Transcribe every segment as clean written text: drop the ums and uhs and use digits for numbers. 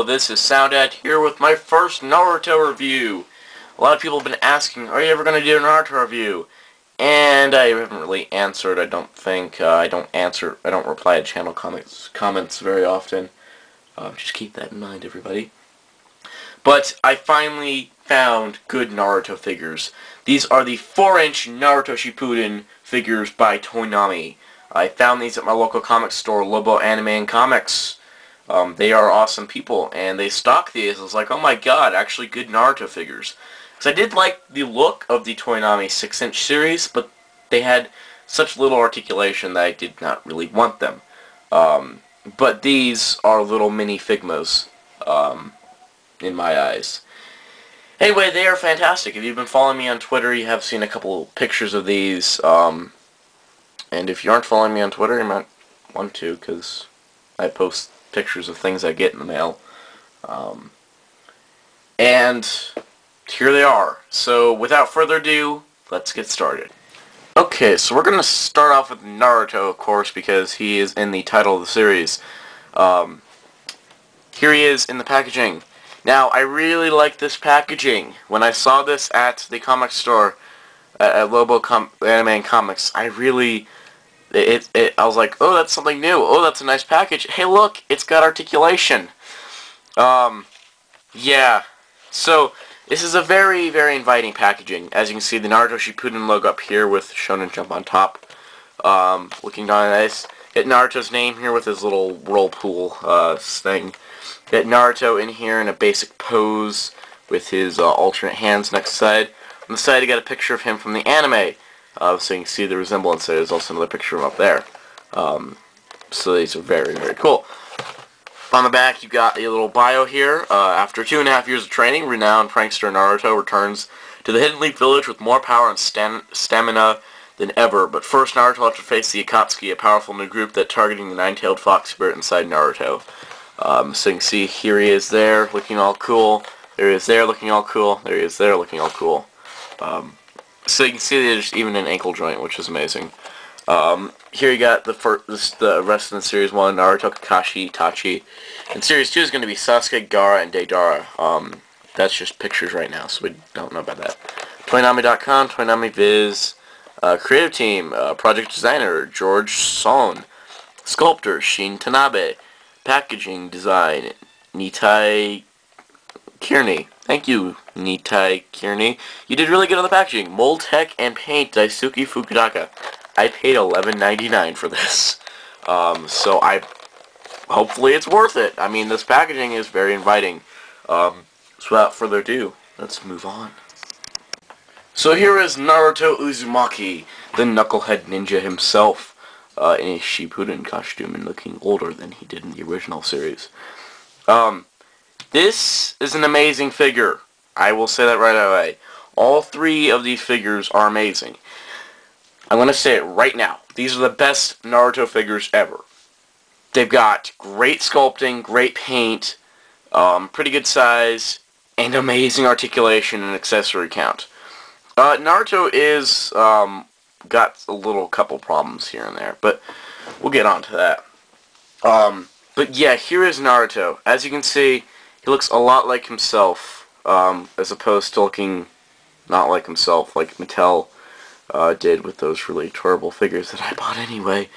this is Soundout here with my first Naruto review. A lot of people have been asking, are you ever going to do a Naruto review? And I haven't really answered, I don't think. I don't reply to channel comments very often. Just keep that in mind, everybody. But I finally found good Naruto figures. These are the 4-inch Naruto Shippuden figures by Toonami. I found these at my local comic store, Lobo Anime and Comics. They are awesome people, and they stock these. I was like, oh my god, actually good Naruto figures. Because I did like the look of the Toonami 6-inch series, but they had such little articulation that I did not really want them. But these are little mini Figmas, in my eyes. Anyway, they are fantastic. If you've been following me on Twitter, you have seen a couple pictures of these. And if you aren't following me on Twitter, you might want to, because I post pictures of things I get in the mail. And here they are. So, without further ado, let's get started. Okay, so we're going to start off with Naruto, of course, because he is in the title of the series. Here he is in the packaging. Now, I really like this packaging. When I saw this at the comic store, at Lobo Anime and Comics, I really... I was like, oh, that's something new. Oh, that's a nice package. Hey, look, it's got articulation. Yeah. So, this is a very, very inviting packaging. As you can see, the Naruto Shippuden logo up here with Shonen Jump on top. Looking darn nice. Get Naruto's name here with his little whirlpool thing. Get Naruto in here in a basic pose with his alternate hands next side. On the side, you got a picture of him from the anime. So you can see the resemblance there. There's also another picture of him up there. So these are very, very cool. On the back, you got a little bio here. After 2.5 years of training, renowned prankster Naruto returns to the Hidden Leaf Village with more power and stamina than ever. But first, Naruto will have to face the Akatsuki, a powerful new group that targeting the nine-tailed fox spirit inside Naruto. So you can see here he is there, looking all cool. There he is there, looking all cool. There he is there, looking all cool. So you can see there's even an ankle joint, which is amazing. Here you got the rest of the Series 1, Naruto, Kakashi, Itachi. And Series 2 is going to be Sasuke, Gaara, and Deidara. That's just pictures right now, so we don't know about that. Toonami.com, Toonami Viz. Creative team, project designer, George Son. Sculptor, Shin Tanabe. Packaging design, Nitai Kearney. Thank you, Nitai Kearney. You did really good on the packaging. Mold tech and paint, Daisuke Fukudaka. I paid $11.99 for this. So hopefully it's worth it. I mean, this packaging is very inviting. So without further ado, let's move on. So here is Naruto Uzumaki, the knucklehead ninja himself, in a Shippuden costume and looking older than he did in the original series. This is an amazing figure. I will say that right away. All three of these figures are amazing. I'm going to say it right now. These are the best Naruto figures ever. They've got great sculpting, great paint, pretty good size, and amazing articulation and accessory count. Naruto is got a couple problems here and there, but we'll get on to that. But yeah, here is Naruto. As you can see, he looks a lot like himself, as opposed to looking not like himself, like Mattel did with those really terrible figures that I bought anyway,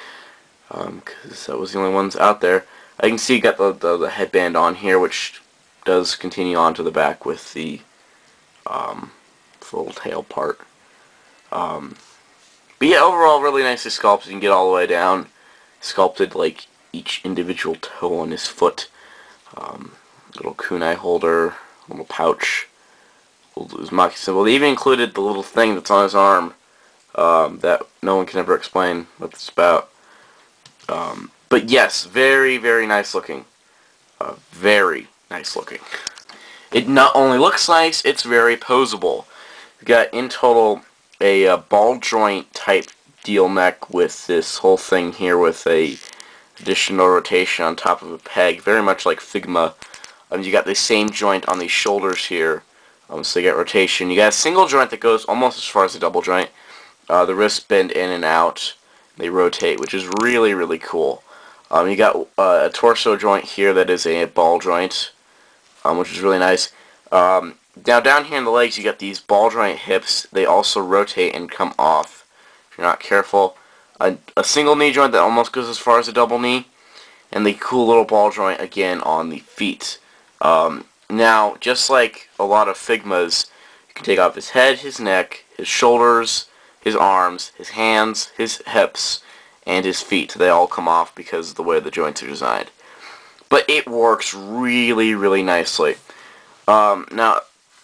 because that was the only ones out there. I can see you got the headband on here, which does continue on to the back with the full tail part. But yeah, overall, really nicely sculpted. You can get all the way down. Sculpted like each individual toe on his foot. Little kunai holder, little pouch, little Uzumaki symbol. They even included the little thing that's on his arm that no one can ever explain what it's about. But yes, very, very nice looking. Very nice looking. It not only looks nice, it's very posable. We've got in total a ball joint type deal neck with this whole thing here with a additional rotation on top of a peg, very much like Figma. You got the same joint on these shoulders here, so you got rotation. You got a single joint that goes almost as far as a double joint. The wrists bend in and out, they rotate, which is really, really cool. You got a torso joint here that is a ball joint. which is really nice. Now down here in the legs, you got these ball joint hips. They also rotate and come off if you're not careful. A single knee joint that almost goes as far as a double knee, and the cool little ball joint again on the feet. Now, just like a lot of Figmas, you can take off his head, his neck, his shoulders, his arms, his hands, his hips, and his feet. They all come off because of the way the joints are designed. But it works really, really nicely. Now,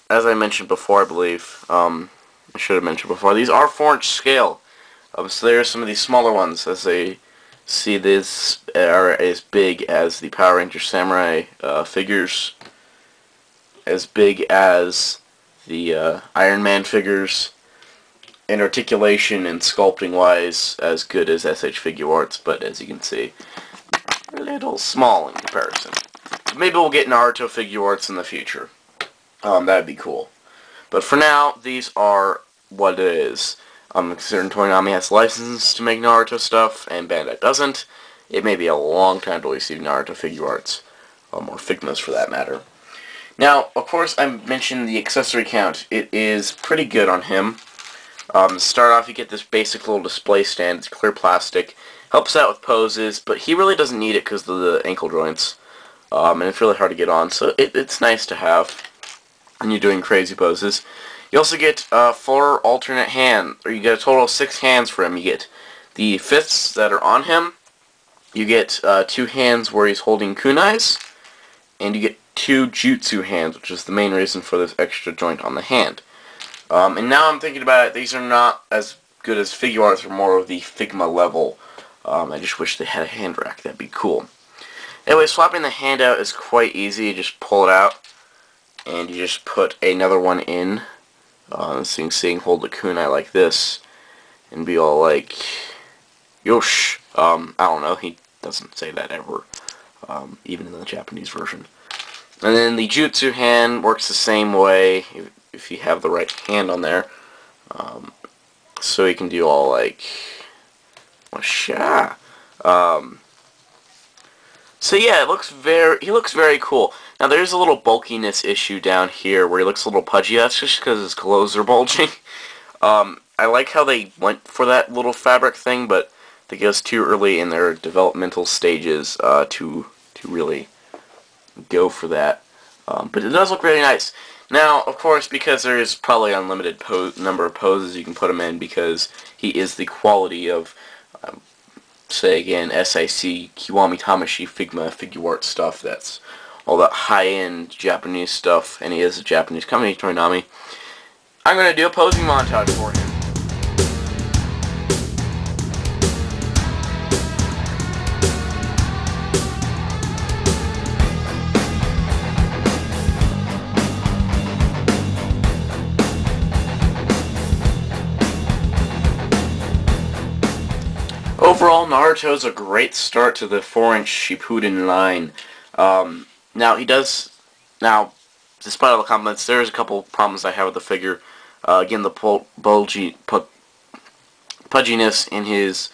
as I mentioned before, I believe, I should have mentioned before, these are 4-inch scale. So there are some of these smaller ones, as they see this are as big as the Power Ranger Samurai figures, as big as the Iron Man figures, and articulation and sculpting wise as good as SH Figuarts, but as you can see, a little small in comparison. Maybe we'll get Naruto Figuarts in the future. That'd be cool. But for now, these are what it is. Considering Toonami has license to make Naruto stuff, and Bandai doesn't, it may be a long time till we see Naruto Figuarts, or Figmas for that matter. Now, of course, I mentioned the accessory count. It is pretty good on him. To start off, you get this basic little display stand. It's clear plastic. Helps out with poses, but he really doesn't need it because of the ankle joints. And it's really hard to get on, so it's nice to have when you're doing crazy poses. You also get 4 alternate hands, or you get a total of 6 hands for him. You get the fists that are on him. You get 2 hands where he's holding kunais, and you get 2 jutsu hands, which is the main reason for this extra joint on the hand. And now I'm thinking about it, these are not as good as Figuarts, they're more of the Figma level. I just wish they had a hand rack, that'd be cool. Anyway, swapping the hand out is quite easy. You just pull it out, and you just put another one in. So you can see, hold the kunai like this, and be all like, yosh. I don't know, he doesn't say that ever, even in the Japanese version. And then the jutsu hand works the same way, if you have the right hand on there. So you can do all like, washa. So yeah, he looks very cool. Now there's a little bulkiness issue down here where he looks a little pudgy. That's just because his clothes are bulging. I like how they went for that little fabric thing, but I think it was too early in their developmental stages to really go for that. But it does look really nice. Now, of course, because there is probably an unlimited number of poses you can put him in, because he is the quality of, say again, SIC, Kiwami Tamashi, Figma, Figuart stuff. That's all that high-end Japanese stuff, and he is a Japanese company, Toonami. I'm going to do a posing montage for him. Overall, Naruto's a great start to the 4-inch Shippuden line. Now, despite all the compliments, there's a couple problems I have with the figure. Again, the pudginess in his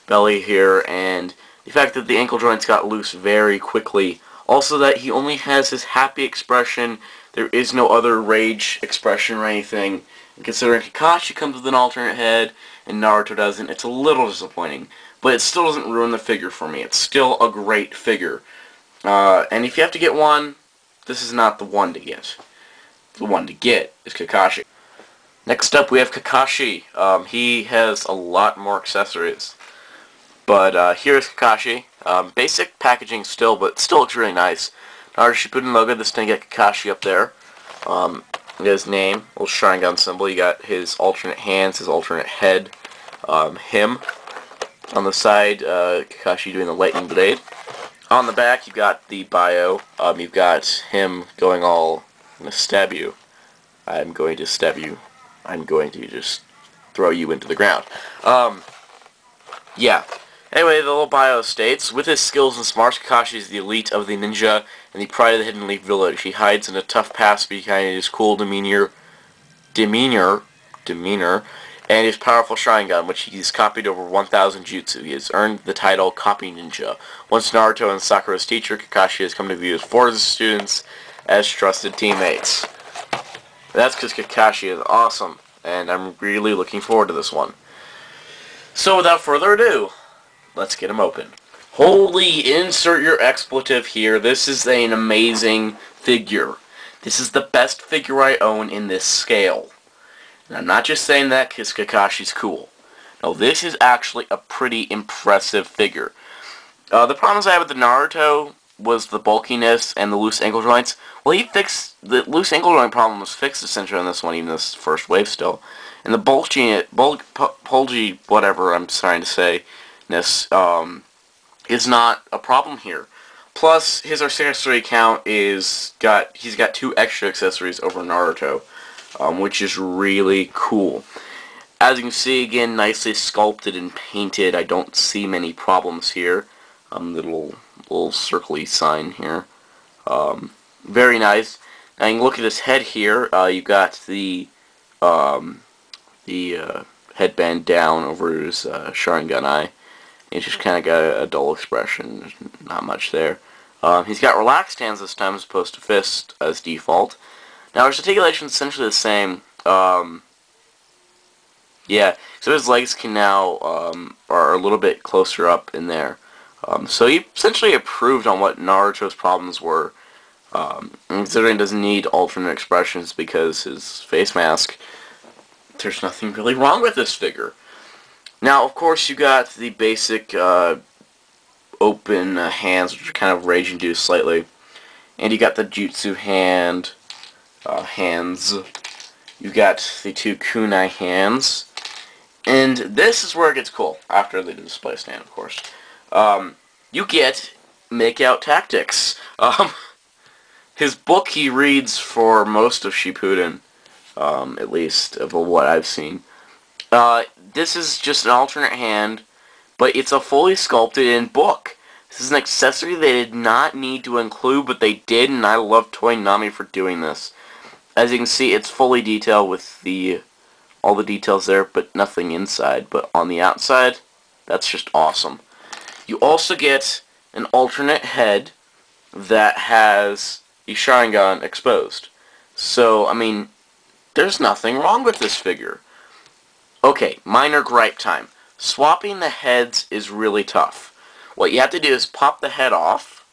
belly here, and the fact that the ankle joints got loose very quickly. Also that he only has his happy expression. There is no other rage expression or anything. And considering Kakashi comes with an alternate head, and Naruto doesn't, it's a little disappointing. But it still doesn't ruin the figure for me. It's still a great figure. And if you have to get one, this is not the one to get. The one to get is Kakashi. Next up, we have Kakashi. He has a lot more accessories. But here's Kakashi. Basic packaging still, but still looks really nice. Naruto Shippuden logo, this thing got Kakashi up there. You got his name, little Sharingan symbol. You got his alternate hands, his alternate head, him. On the side, Kakashi doing the lightning blade. On the back, you've got the bio. You've got him going all, I'm going to stab you. I'm going to stab you. I'm going to just throw you into the ground. Yeah. Anyway, the little bio states, with his skills and smarts, Kakashi is the elite of the ninja and the pride of the Hidden Leaf Village. He hides in a tough past behind his cool demeanor, and his powerful Sharingan, which he's copied over 1,000 jutsu. He has earned the title Copy Ninja. Once Naruto and Sakura's teacher, Kakashi has come to view as 4 of his students as trusted teammates. That's because Kakashi is awesome, and I'm really looking forward to this one. So without further ado, let's get him open. Holy, insert your expletive here. This is an amazing figure. This is the best figure I own in this scale. And I'm not just saying that because Kakashi's cool. No, this is actually a pretty impressive figure. The problems I had with the Naruto was the bulkiness and the loose ankle joints. Well, he fixed the loose ankle joint problem was fixed essentially on this one, even this first wave still. And the bulgy whatever I'm trying to say, is not a problem here. Plus, his accessory count he's got 2 extra accessories over Naruto, which is really cool. As you can see, again, nicely sculpted and painted. I don't see many problems here. Little circly sign here. Very nice. Now you can look at his head here. You got the headband down over his Sharingan eye. He's just kind of got a dull expression. There's not much there. He's got relaxed hands this time as opposed to fist as default. Now his articulation is essentially the same. Yeah, so his legs can now are a little bit closer up in there. So he essentially improved on what Naruto's problems were. Considering he doesn't need alternate expressions because his face mask, there's nothing really wrong with this figure. Now, of course, you got the basic open hands, which are kind of rage-induced slightly. And you got the jutsu hands. You got the 2 kunai hands. And this is where it gets cool, after the display stand, of course. You get make-out tactics. His book he reads for most of Shippuden, at least, of what I've seen. This is just an alternate hand, but it's a fully sculpted in book. This is an accessory they did not need to include, but they did, and I love Toy Nami for doing this. As you can see, it's fully detailed with all the details there, but nothing inside. But on the outside, that's just awesome. You also get an alternate head that has the Sharingan exposed. So, I mean, there's nothing wrong with this figure. Okay, minor gripe time. Swapping the heads is really tough. What you have to do is pop the head off.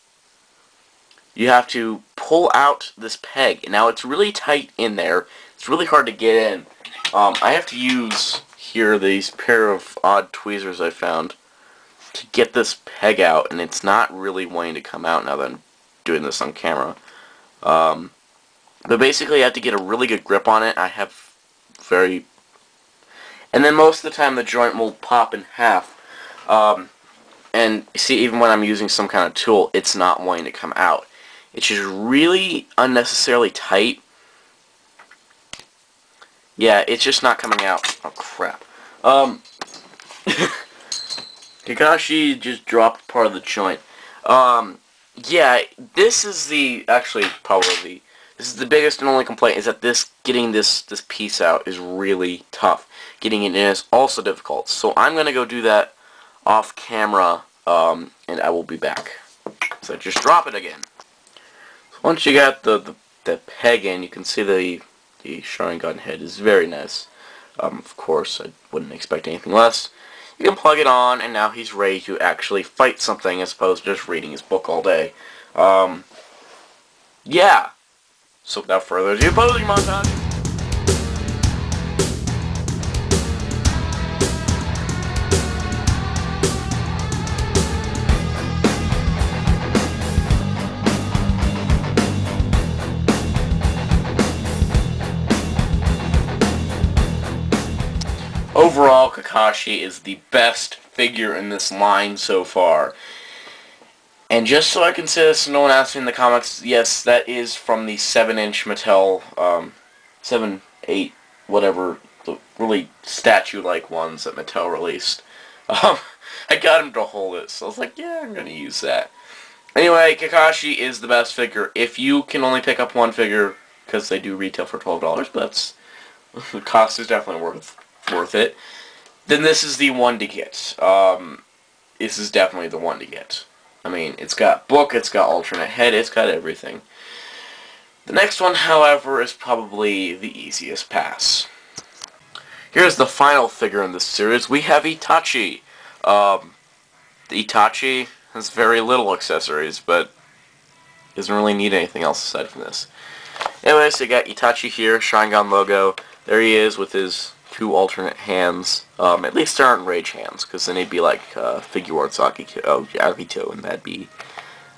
You have to pull out this peg. Now, it's really tight in there. It's really hard to get in. I have to use here these pair of odd tweezers I found to get this peg out, and it's not really wanting to come out now that I'm doing this on camera. But basically you have to get a really good grip on it. And then most of the time the joint will pop in half. And see, even when I'm using some kind of tool, it's not wanting to come out. It's just really unnecessarily tight. Yeah, it's just not coming out. Oh, crap. Kakashi just dropped part of the joint. Yeah, this is this is the biggest and only complaint, is that getting this piece out is really tough. Getting it in is also difficult. So I'm going to go do that off camera, and I will be back. So just drop it again. So once you got the peg in, you can see the Sharingan head is very nice. Of course, I wouldn't expect anything less. You can plug it on, and now he's ready to actually fight something as opposed to just reading his book all day. Yeah. So without further ado, posing montage. Overall, Kakashi is the best figure in this line so far. And just so I can say this, no one asked me in the comics, yes, that is from the 7-inch Mattel, 7, 8, whatever, the really statue-like ones that Mattel released. I got him to hold it, so I was like, yeah, I'm going to use that. Anyway, Kakashi is the best figure. If you can only pick up one figure, because they do retail for $12, but the cost is definitely worth it, then this is the one to get. This is definitely the one to get. I mean, it's got book, it's got alternate head, it's got everything. The next one, however, is probably the easiest pass. Here's the final figure in this series. We have Itachi. Itachi has very little accessories, but doesn't really need anything else aside from this. Anyways, you got Itachi here, Sharingan logo. There he is with his two alternate hands. At least they aren't rage hands, because then he'd be like figure arts Akito, and that'd be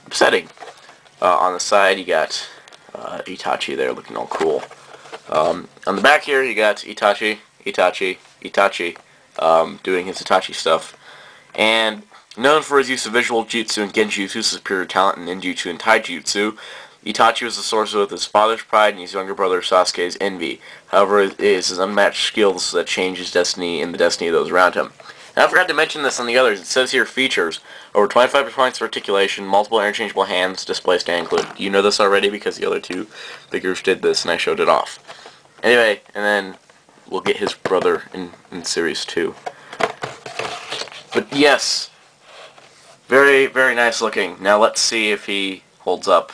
upsetting. On the side, you got Itachi there looking all cool. On the back here, you got Itachi doing his Itachi stuff. And known for his use of visual jutsu and genjutsu, superior talent in ninjutsu and taijutsu, Itachi was the source of his father's pride and his younger brother Sasuke's envy. However, it is his unmatched skills that change his destiny and the destiny of those around him. And I forgot to mention this on the others. It says here features over 25 points of articulation, multiple interchangeable hands, display stand included. You know this already because the other two figures did this and I showed it off. Anyway, and then we'll get his brother in Series 2. But yes, very, very nice looking. Now let's see if he holds up,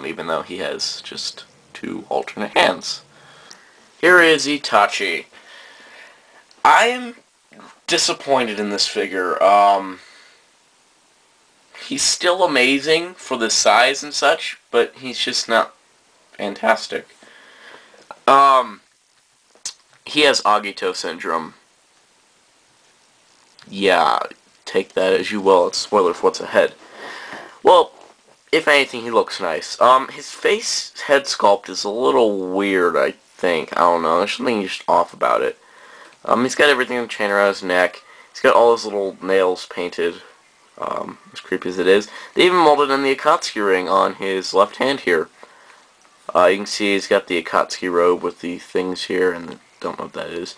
even though he has just two alternate hands. Here is Itachi. I am disappointed in this figure. He's still amazing for the size and such, but he's just not fantastic. He has Agito syndrome. Yeah, take that as you will. It's a spoiler for what's ahead. Well, if anything, he looks nice. His face head sculpt is a little weird, I think. I don't know. There's something just off about it. He's got everything in the chain around his neck. He's got all his little nails painted. As creepy as it is. They even molded in the Akatsuki ring on his left hand here. You can see he's got the Akatsuki robe with the things here, and I don't know what that is.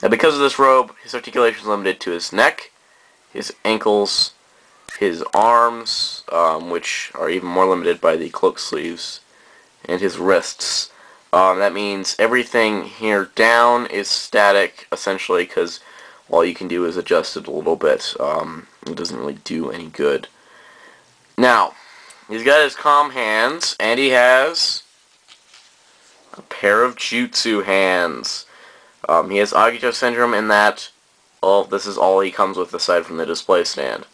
Now, because of this robe, his articulation is limited to his neck, his ankles, his arms, which are even more limited by the cloak sleeves, and his wrists. That means everything here down is static, essentially, because all you can do is adjust it a little bit. It doesn't really do any good. Now, he's got his calm hands, and he has a pair of jutsu hands. He has Agito syndrome in that, well, this is all he comes with aside from the display stand.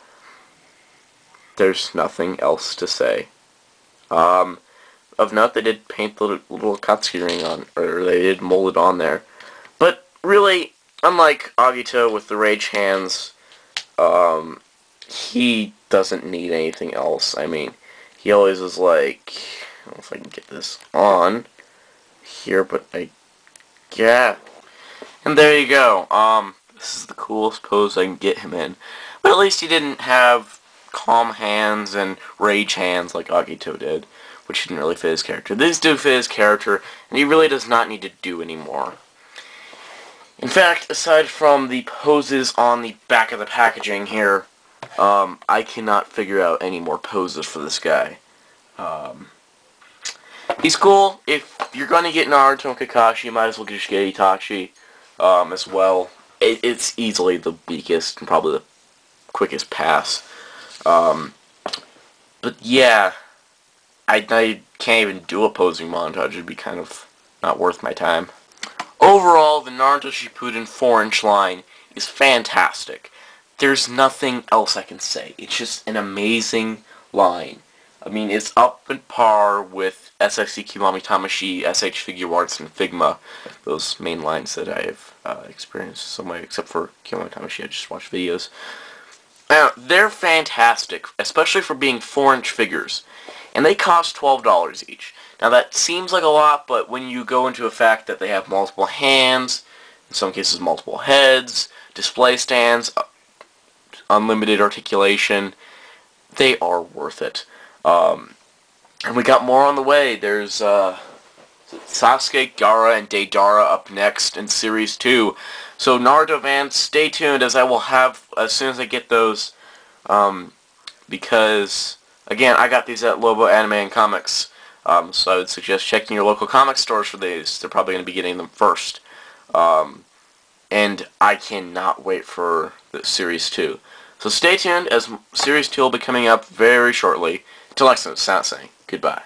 There's nothing else to say. Of note, they did paint the little Akatsuki ring on, or they did mold it on there. But really, unlike Agito with the rage hands, he doesn't need anything else. I mean, he always is like, I don't know if I can get this on here, but yeah. And there you go. This is the coolest pose I can get him in. But at least he didn't have calm hands and rage hands like Agito did, which didn't really fit his character. These do fit his character, and he really does not need to do anymore. In fact, aside from the poses on the back of the packaging here, I cannot figure out any more poses for this guy. He's cool. If you're going to get Naruto and Kakashi, you might as well just get Itachi as well. It's easily the weakest and probably the quickest pass. But yeah, I can't even do a posing montage. It'd be kind of not worth my time. Overall, the Naruto Shippuden 4-inch line is fantastic. There's nothing else I can say. It's just an amazing line. I mean, it's up at par with SXD Kiwami Tamashi, SH Figure Arts, and Figma. Those main lines that I have experienced some way, except for Kiwami Tamashi, I just watched videos. Now, they're fantastic, especially for being 4-inch figures. And they cost $12 each. Now, that seems like a lot, but when you go into the fact that they have multiple hands, in some cases multiple heads, display stands, unlimited articulation, they are worth it. And we got more on the way. There's Sasuke, Gaara, and Deidara up next in Series 2. So Naruto fans, stay tuned, as I will have, as soon as I get those, because, again, I got these at Lobo Anime and Comics, so I would suggest checking your local comic stores for these. They're probably going to be getting them first. And I cannot wait for the Series 2. So stay tuned, as Series 2 will be coming up very shortly. Until next time, Soundout saying goodbye.